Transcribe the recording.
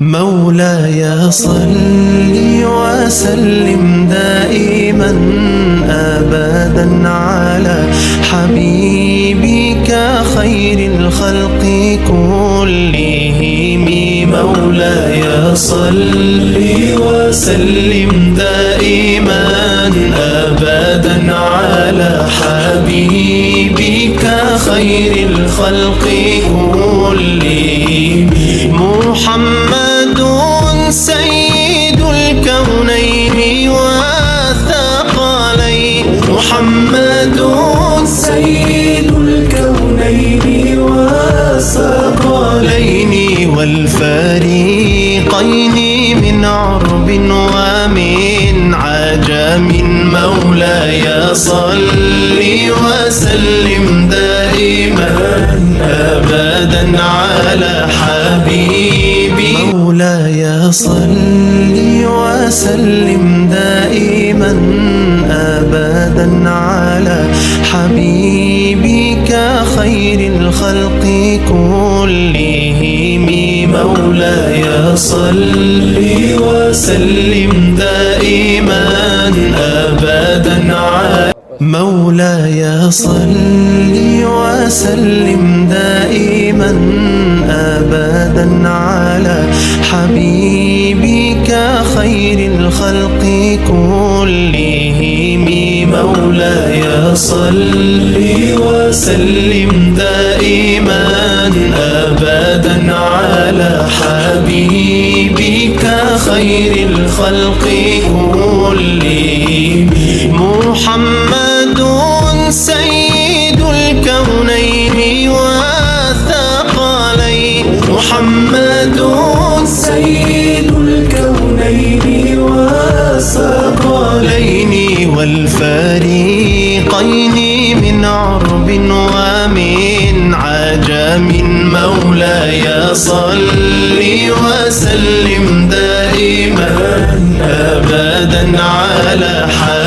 مولاي صل وسلم دائما أبدا على حبيبك خير الخلق كلهم. مولاي صل وسلم دائما أبدا على حبيبك خير الخلق كلهم. محمد سيد الكونين والثقلين. محمد سيد الكونين والثقلين والفريقين من عرب ومن عجم. مولاي صل وسلم دائما أبدا على حبيبي. مولاي صل وسلم دائما أبدا على حبيبك خير الخلق كلهم. مولاي صل وسلم دائما أبدا على مولاي صل وسلم دائما أبدا على حبيبك خير الخلق كلهم. مولاي صل وسلم دائما أبدا على حبيبك خير الخلق كلهم. محمد سيد الكونين والثقلين. محمد سيد الكونين والثقلين والفريقين من عرب ومن عجم. مولاي صل وسلم دائما أبدا على حبيبك